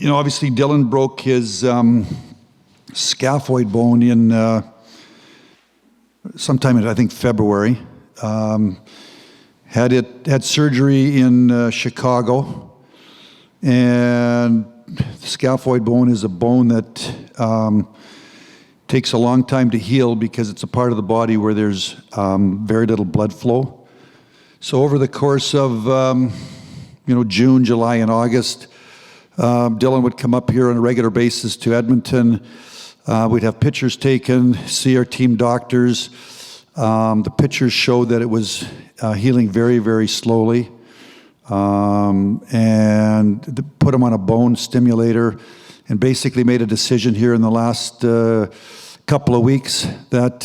Obviously Dylan broke his scaphoid bone in sometime in, I think, February. Had surgery in Chicago, and the scaphoid bone is a bone that takes a long time to heal because it's a part of the body where there's very little blood flow. So over the course of June, July, and August, Dylan would come up here on a regular basis to Edmonton. We'd have pictures taken, see our team doctors. The pictures showed that it was healing very, very slowly. And put him on a bone stimulator and basically made a decision here in the last couple of weeks that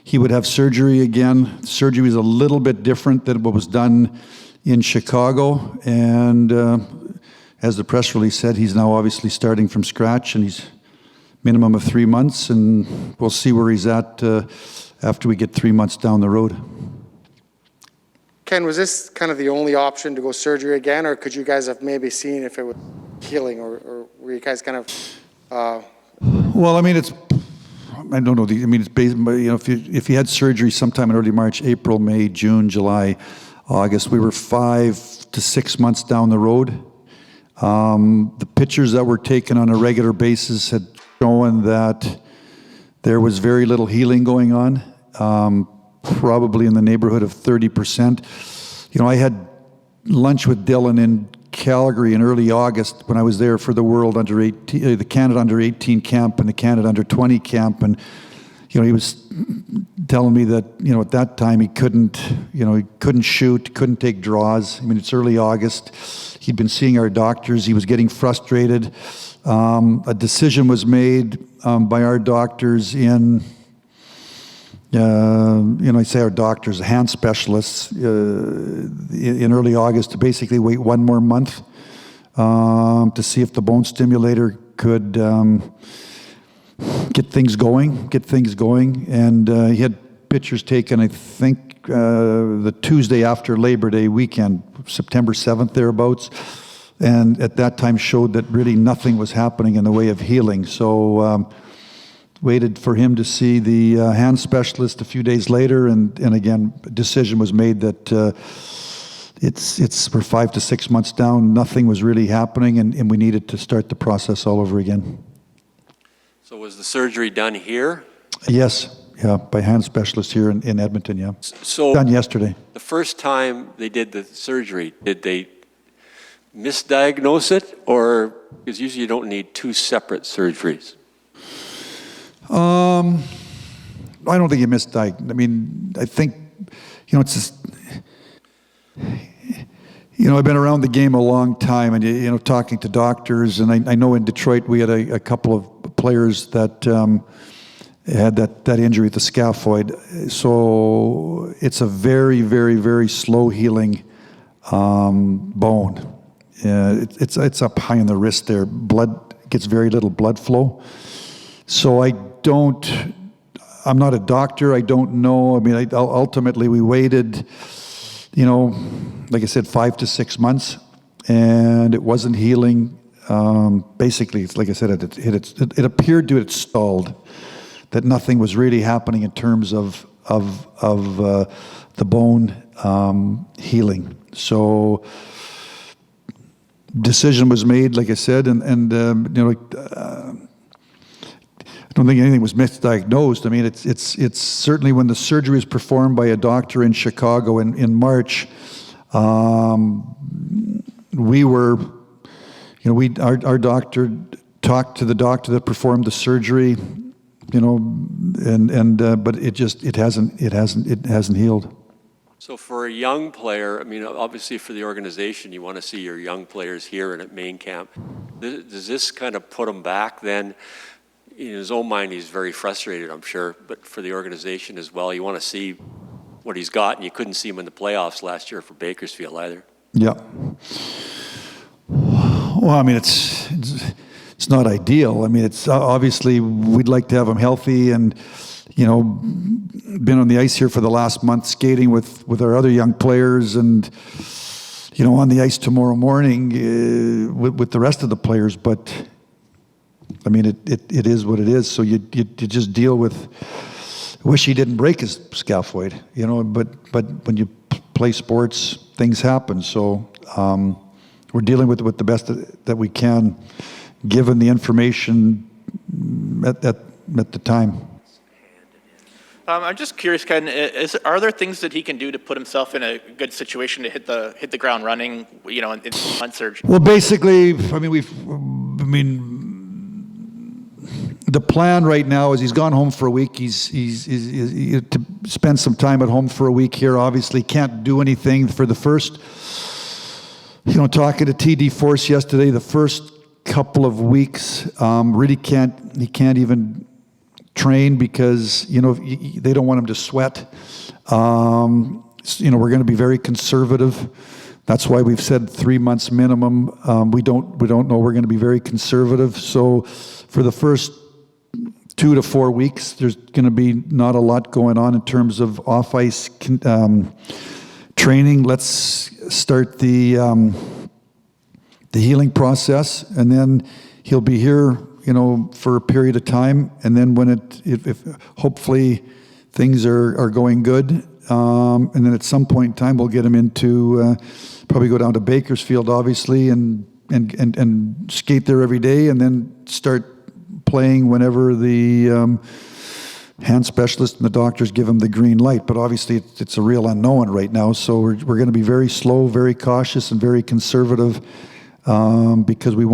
he would have surgery again. Surgery was a little bit different than what was done in Chicago. And as the press release said, he's now obviously starting from scratch, and he's minimum of 3 months, and we'll see where he's at after we get 3 months down the road. Ken, was this kind of the only option to go surgery again, or could you guys have maybe seen if it was healing, or were you guys kind of? Well, I mean, I don't know. It's based, if you had surgery sometime in early March, April, May, June, July, August, we were 5 to 6 months down the road. The pictures that were taken on a regular basis had shown that there was very little healing going on. Probably in the neighborhood of 30%. I had lunch with Dylan in Calgary in early August when I was there for the World Under 18, the Canada Under 18 camp and the Canada Under 20 camp, and he was telling me that at that time he couldn't shoot, couldn't take draws. It's early August. He'd been seeing our doctors. He was getting frustrated. A decision was made by our doctors I say our doctors, hand specialists, in early August to basically wait 1 more month to see if the bone stimulator could get things going. And he had pictures taken, I think, the Tuesday after Labor Day weekend, September 7th, thereabouts. And at that time showed that really nothing was happening in the way of healing. So waited for him to see the hand specialist a few days later, and again, a decision was made that we're 5 to 6 months down, nothing was really happening, and we needed to start the process all over again. So was the surgery done here? Yes, yeah, by hand specialist here in Edmonton, yeah. So done yesterday. The first time they did the surgery, did they misdiagnose it, or because usually you don't need 2 separate surgeries? I don't think he misdiagnosed. I think, it's just, I've been around the game a long time, and, talking to doctors, and I know in Detroit we had a couple of players that had that injury at the scaphoid. So it's a very, very, very slow healing bone. It's up high in the wrist there. Gets very little blood flow. So I'm not a doctor. I don't know. Ultimately we waited, like I said, 5 to 6 months, and it wasn't healing. Basically, it's like I said, it appeared to have stalled, that nothing was really happening in terms of the bone healing. So decision was made, like I said, and I don't think anything was misdiagnosed. It's certainly when the surgery was performed by a doctor in Chicago in March, our doctor talked to the doctor that performed the surgery, but it hasn't healed. So for a young player, obviously for the organization, you want to see your young players here and at main camp. Does this kind of put them back then? In his own mind, he's very frustrated, I'm sure, but for the organization as well, you want to see what he's got, and you couldn't see him in the playoffs last year for Bakersfield either. Yeah. Well, it's not ideal. It's obviously we'd like to have him healthy, and been on the ice here for the last month skating with our other young players, and on the ice tomorrow morning with the rest of the players. But I mean, it is what it is. So you just deal with. Wish he didn't break his scaphoid, But when you play sports, things happen. So we're dealing with the best that we can, given the information at the time. I'm just curious, Ken. Are there things that he can do to put himself in a good situation to hit the ground running? In months or. Well, basically, the plan right now is he's gone home for a week. He's to spend some time at home for a week here. Obviously, can't do anything for the first. Talking to TD Force yesterday, the first couple of weeks, really he can't even train because they don't want him to sweat. We're going to be very conservative. That's why we've said 3 months minimum. We don't know. We're going to be very conservative. So for the first 2 to 4 weeks, there's going to be not a lot going on in terms of off-ice training. Let's start the healing process, and then he'll be here, for a period of time. And then when if hopefully things are going good, and then at some point in time we'll get him into probably go down to Bakersfield, obviously, and skate there every day, and then start playing whenever the hand specialist and the doctors give him the green light. But obviously it's a real unknown right now, so we're going to be very slow, very cautious, and very conservative, because we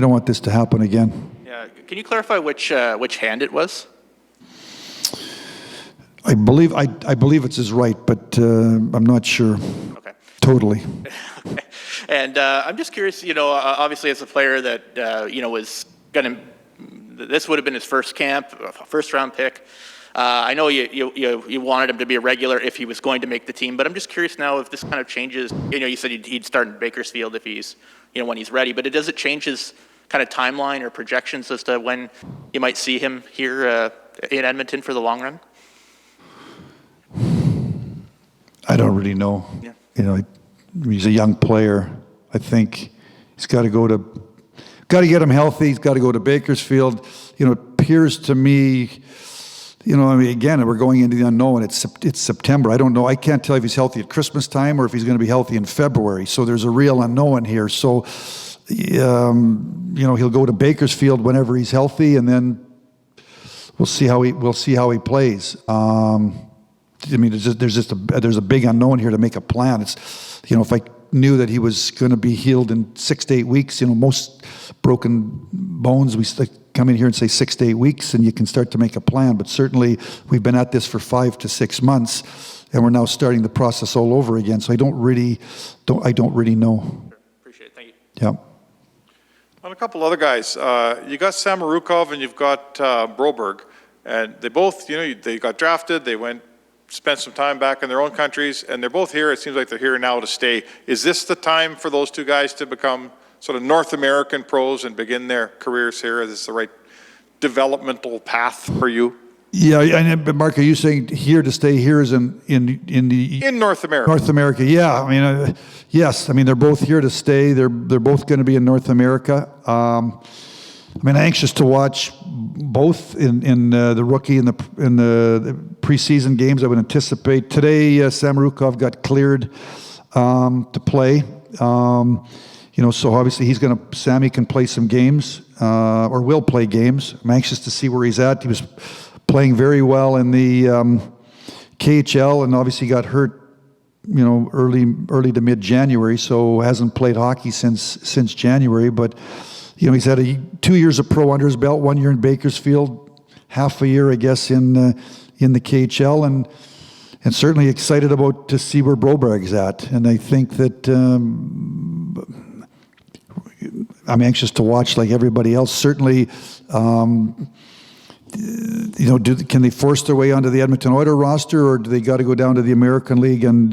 don't want this to happen again. Yeah. Can you clarify which hand it was? I believe it's his right, but I'm not sure. Okay. Totally. Okay. And I'm just curious, obviously as a player that, was going to, this would have been his first camp, first round pick. I know you wanted him to be a regular if he was going to make the team, but I'm just curious now if this kind of changes. You said he'd start in Bakersfield if he's, when he's ready, but does it change his kind of timeline or projections as to when you might see him here in Edmonton for the long run? I don't really know. Yeah. He's a young player. I think he's got to get him healthy. He's got to go to Bakersfield. It appears to me, again, we're going into the unknown. It's September. I don't know. I can't tell if he's healthy at Christmas time or if he's going to be healthy in February. So there's a real unknown here. So, he'll go to Bakersfield whenever he's healthy, and then we'll see how he plays. There's a big unknown here to make a plan. It's, if I knew that he was going to be healed in 6 to 8 weeks, most broken bones, we come in here and say 6 to 8 weeks, and you can start to make a plan. But certainly, we've been at this for 5 to 6 months, and we're now starting the process all over again. So I don't really know. Appreciate it. Thank you. Yeah. On a couple other guys, you got Samorukov and you've got Broberg, and they both, they got drafted. They spent some time back in their own countries, and they're both here. It seems like they're here now to stay. Is this the time for those two guys to become sort of North American pros and begin their careers here? Is this the right developmental path for you? Yeah, but Mark, are you saying here to stay here is in North America? North America, yeah. Yes. They're both here to stay. They're both going to be in North America. Anxious to watch both in the rookie and the preseason games. I would anticipate today. Samorukov got cleared to play. So obviously Sammy can play some games or will play games. I'm anxious to see where he's at. He was playing very well in the KHL, and obviously got hurt, early to mid-January. So hasn't played hockey since January, but. He's had 2 years of pro under his belt, 1 year in Bakersfield, half a year, I guess, in the KHL, and certainly excited to see where Broberg's at. And I think that I'm anxious to watch like everybody else. Certainly, can they force their way onto the Edmonton Oilers roster, or do they got to go down to the American League and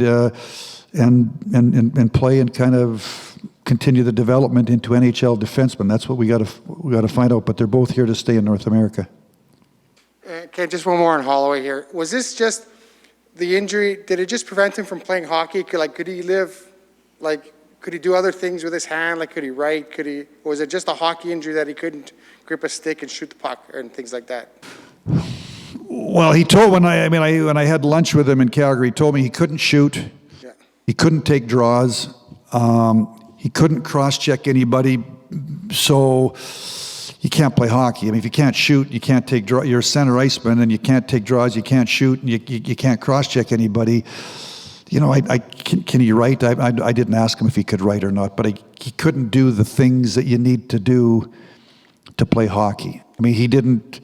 play and kind of continue the development into NHL defensemen? That's what we got to find out. But they're both here to stay in North America. Okay, just one more on Holloway here. Was this just the injury, did it just prevent him from playing hockey? Could he live, could he do other things with his hand? Could he write? Or was it just a hockey injury that he couldn't grip a stick and shoot the puck and things like that? Well, he told when I had lunch with him in Calgary, he told me he couldn't shoot, Yeah. he couldn't take draws, he couldn't cross-check anybody, so you can't play hockey. I mean, if you can't shoot, you can't take draw. You're a center iceman, and you can't take draws, you can't shoot, and you can't cross-check anybody. You know, can he write? I didn't ask him if he could write or not, but he couldn't do the things that you need to do to play hockey. I mean, he didn't.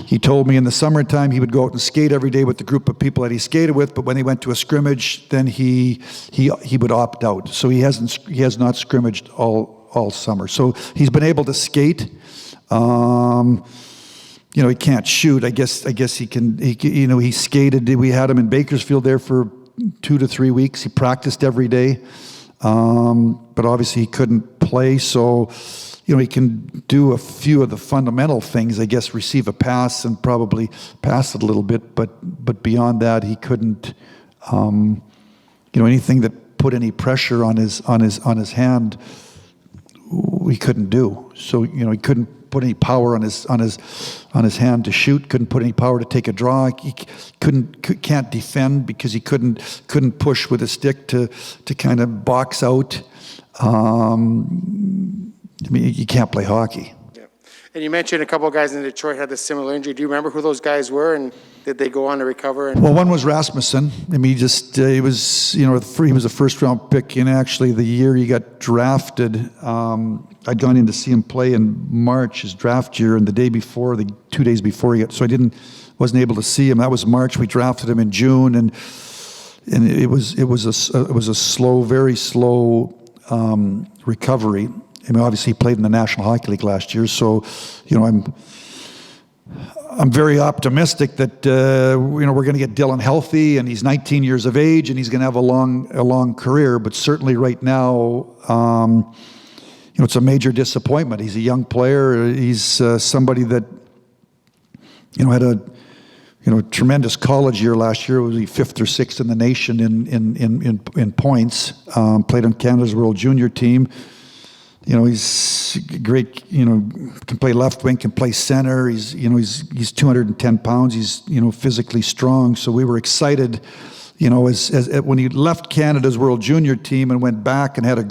He told me in the summertime he would go out and skate every day with the group of people that he skated with, but when they went to a scrimmage, then he would opt out. So he has not scrimmaged all summer. So he's been able to skate. You know, he can't shoot. I guess he can. You know, he skated. We had him in Bakersfield there for 2 to 3 weeks. He practiced every day, but obviously he couldn't play. So, you know, he can do a few of the fundamental things. I guess receive a pass and probably pass it a little bit, but beyond that, he couldn't. You know, anything that put any pressure on his hand, he couldn't do. So, you know, he couldn't put any power on his hand to shoot. Couldn't put any power to take a draw. He can't defend because he couldn't push with a stick to kind of box out. I mean, you can't play hockey. Yeah. And you mentioned a couple of guys in Detroit had a similar injury. Do you remember who those guys were, and did they go on to recover? Well, one was Rasmussen. I mean, he was, you know, he was a first-round pick, and actually the year he got drafted, I'd gone in to see him play in March, his draft year, and the 2 days before so wasn't able to see him. That was March. We drafted him in June, and it was a slow, very slow recovery. I mean, obviously he played in the National Hockey League last year, so, you know, I'm very optimistic that you know, we're going to get Dylan healthy, and he's 19 years of age, and he's going to have a long career. But certainly right now, you know, it's a major disappointment. He's a young player. He's somebody that, you know, had a tremendous college year last year. Was he 5th or 6th in the nation in points? Played on Canada's World Junior team. You know, he's great, you know, can play left wing, can play center. He's 210 pounds. He's, you know, physically strong. So we were excited, you know, as when he left Canada's World Junior team and went back and had a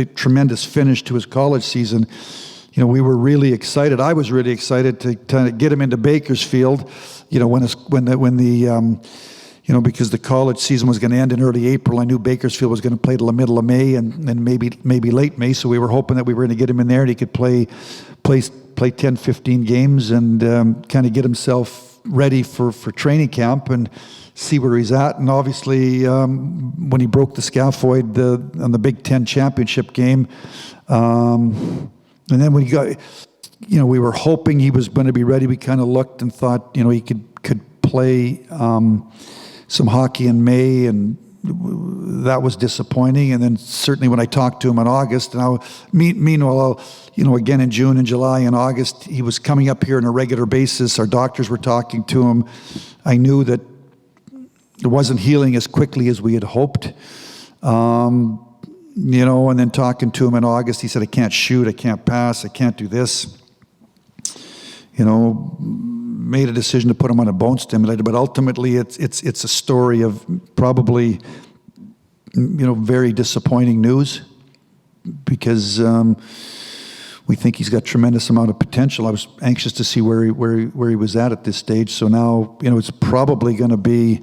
tremendous finish to his college season. You know, we were really excited. I was really excited to kind of get him into Bakersfield, you know, you know, because the college season was going to end in early April. I knew Bakersfield was going to play till the middle of May and maybe late May. So we were hoping that we were going to get him in there and he could play 10, 15 games and kind of get himself ready for training camp and see where he's at. And obviously, when he broke the scaphoid on the Big Ten championship game, and then when he got, you know, we were hoping he was going to be ready. We kind of looked and thought, you know, he could play some hockey in May, and that was disappointing. And then certainly when I talked to him in August, and meanwhile, you know, again in June and July and August, he was coming up here on a regular basis. Our doctors were talking to him. I knew that it wasn't healing as quickly as we had hoped. You know, and then talking to him in August, he said, I can't shoot, I can't pass, I can't do this. You know, made a decision to put him on a bone stimulator, but ultimately it's a story of probably, you know, very disappointing news because we think he's got tremendous amount of potential. I was anxious to see where he was at this stage. So now, you know, it's probably going to be.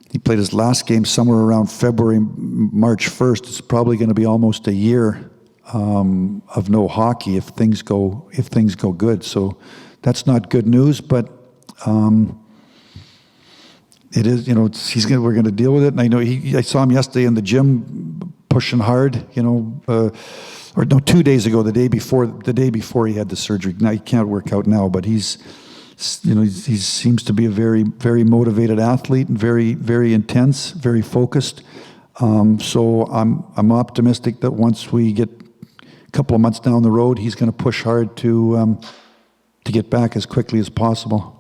He played his last game somewhere around March 1st. It's probably going to be almost a year of no hockey if things go good. So that's not good news, but it is. You know, we're going to deal with it. And I know I saw him yesterday in the gym pushing hard. You know, or no, 2 days ago, the day before he had the surgery. Now he can't work out now, but he's. You know, he seems to be a very, very motivated athlete and very, very intense, very focused. So I'm optimistic that once we get a couple of months down the road, he's going to push hard to get back as quickly as possible.